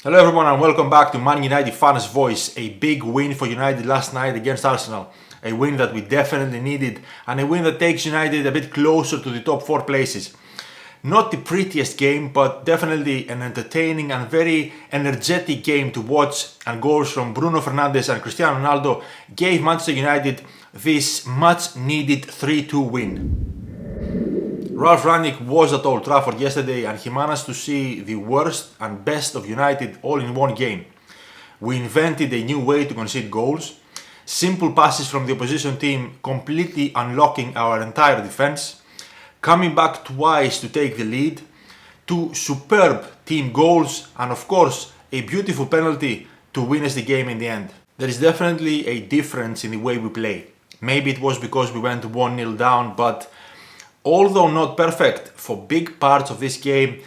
Hello everyone and welcome back to Man United Fans Voice. A big win for United last night against Arsenal. A win that we definitely needed and a win that takes United a bit closer to the top 4 places. Not the prettiest game, but definitely an entertaining and very energetic game to watch, and goals from Bruno Fernandes and Cristiano Ronaldo gave Manchester United this much needed 3-2 win. Ralf Rangnick was at Old Trafford yesterday and he managed to see the worst and best of United all in one game. We invented a new way to concede goals, simple passes from the opposition team completely unlocking our entire defence, coming back twice to take the lead, 2 superb team goals, and of course a beautiful penalty to win us the game in the end. There is definitely a difference in the way we play. Maybe it was because we went 1-0 down, but although not perfect for big parts of this game,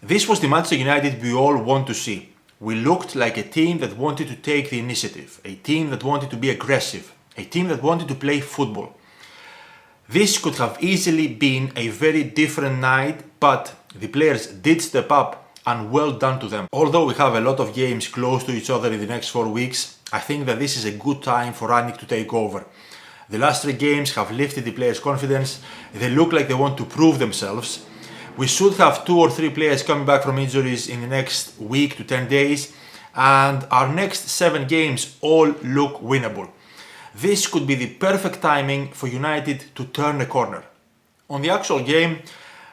this was the Manchester United we all want to see. We looked like a team that wanted to take the initiative, a team that wanted to be aggressive, a team that wanted to play football. This could have easily been a very different night, but the players did step up and well done to them. Although we have a lot of games close to each other in the next 4 weeks, I think that this is a good time for Rangnick to take over. The last 3 games have lifted the players' confidence. They look like they want to prove themselves. We should have 2 or 3 players coming back from injuries in the next week to 10 days, and our next 7 games all look winnable. This could be the perfect timing for United to turn a corner. On the actual game,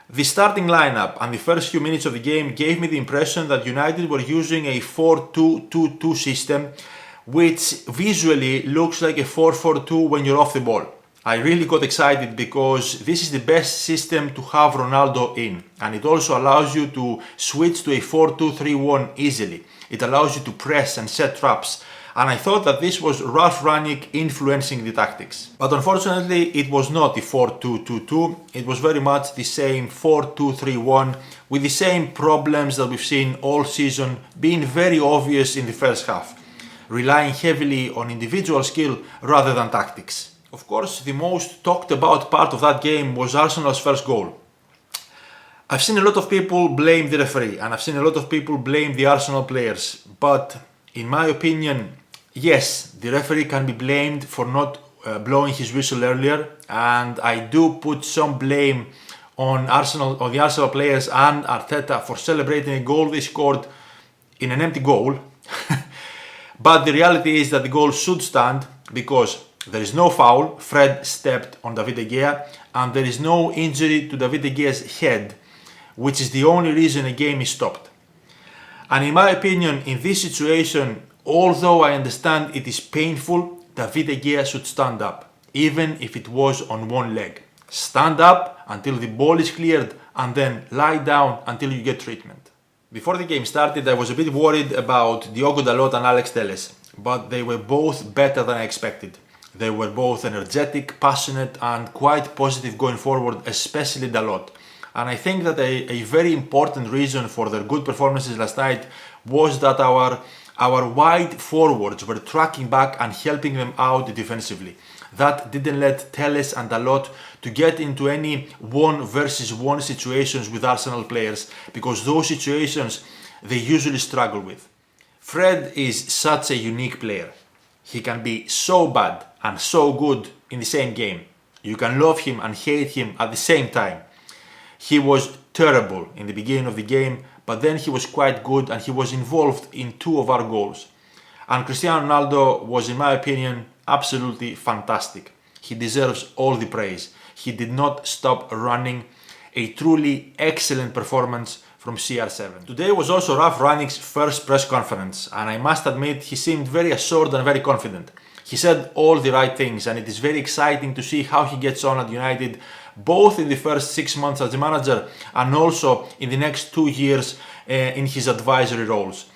the starting lineup and the first few minutes of the game gave me the impression that United were using a 4-2-2-2 system, which visually looks like a 4-4-2 when you're off the ball. I really got excited because this is the best system to have Ronaldo in, and it also allows you to switch to a 4-2-3-1 easily. It allows you to press and set traps, and I thought that this was Ralf Rangnick influencing the tactics. But unfortunately it was not the 4-2-2-2, it was very much the same 4-2-3-1 with the same problems that we've seen all season being very obvious in the first half, relying heavily on individual skill rather than tactics. Of course, the most talked about part of that game was Arsenal's first goal. I've seen a lot of people blame the referee and I've seen a lot of people blame the Arsenal players, but in my opinion, yes, the referee can be blamed for not blowing his whistle earlier, and I do put some blame on the Arsenal players and Arteta for celebrating a goal they scored in an empty goal. But the reality is that the goal should stand because there is no foul, Fred stepped on David De Gea, and there is no injury to David De Gea's head, which is the only reason a game is stopped. And in my opinion, in this situation, although I understand it is painful, David De Gea should stand up, even if it was on one leg. Stand up until the ball is cleared and then lie down until you get treatment. Before the game started, I was a bit worried about 𝗦𝗢𝗞𝗦 and Alex Telles, but they were both better than I expected. They were both energetic, passionate and quite positive going forward, especially Dalot. And I think that a very important reason for their good performances last night was that our wide forwards were tracking back and helping them out defensively. That didn't let Telles and Dalot to get into any 1-versus-1 situations with Arsenal players, because those situations they usually struggle with. Fred is such a unique player. He can be so bad and so good in the same game. You can love him and hate him at the same time. He was terrible in the beginning of the game, but then he was quite good and he was involved in 2 of our goals. And Cristiano Ronaldo was, in my opinion, absolutely fantastic. He deserves all the praise. He did not stop running. A truly excellent performance from CR7. Today was also Ralf Rangnick's first press conference, and I must admit he seemed very assured and very confident. He said all the right things, and it is very exciting to see how he gets on at United, both in the first 6 months as a manager and also in the next 2 years in his advisory roles.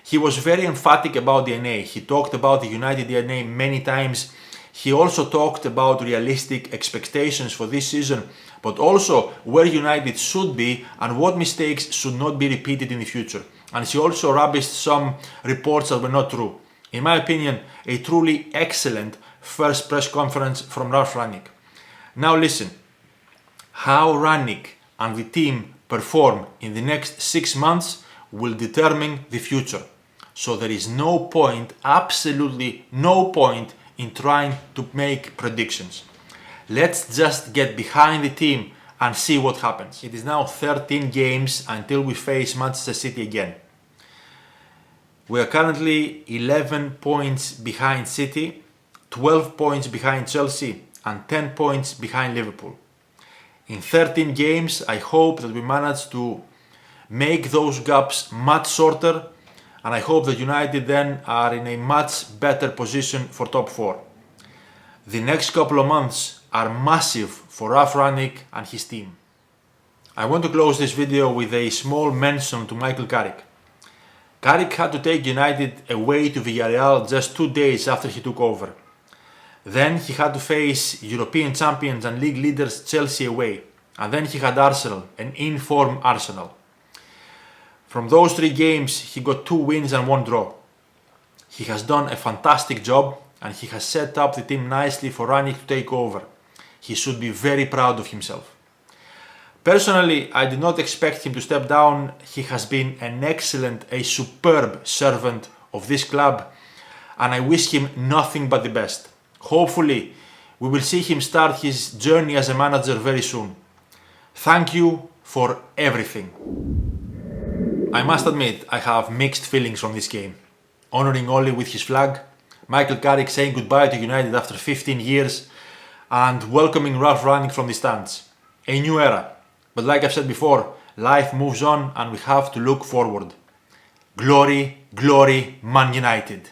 He was very emphatic about DNA. He talked about the United DNA many times. He also talked about realistic expectations for this season, but also where United should be and what mistakes should not be repeated in the future. And he also rubbished some reports that were not true. In my opinion, a truly excellent first press conference from Ralf Rangnick. Now listen, how Rangnick and the team perform in the next 6 months will determine the future. So there is no point, absolutely no point, in trying to make predictions. Let's just get behind the team and see what happens. It is now 13 games until we face Manchester City again. We are currently 11 points behind City, 12 points behind Chelsea, and 10 points behind Liverpool. In 13 games, I hope that we manage to make those gaps much shorter, and I hope that United then are in a much better position for top 4. The next couple of months are massive for Rangnick and his team. I want to close this video with a small mention to Michael Carrick. Carrick had to take United away to Villarreal just 2 days after he took over. Then he had to face European champions and league leaders Chelsea away, and then he had Arsenal, an in-form Arsenal. From those 3 games, he got 2 wins and 1 draw. He has done a fantastic job, and he has set up the team nicely for Rangnick to take over. He should be very proud of himself. Personally, I did not expect him to step down. He has been an excellent, a superb servant of this club, and I wish him nothing but the best. Hopefully, we will see him start his journey as a manager very soon. Thank you for everything. I must admit, I have mixed feelings from this game. Honouring Ole with his flag, Michael Carrick saying goodbye to United after 15 years, and welcoming Ralf Rangnick from the stands. A new era. But like I've said before, life moves on and we have to look forward. Glory, glory, Man United.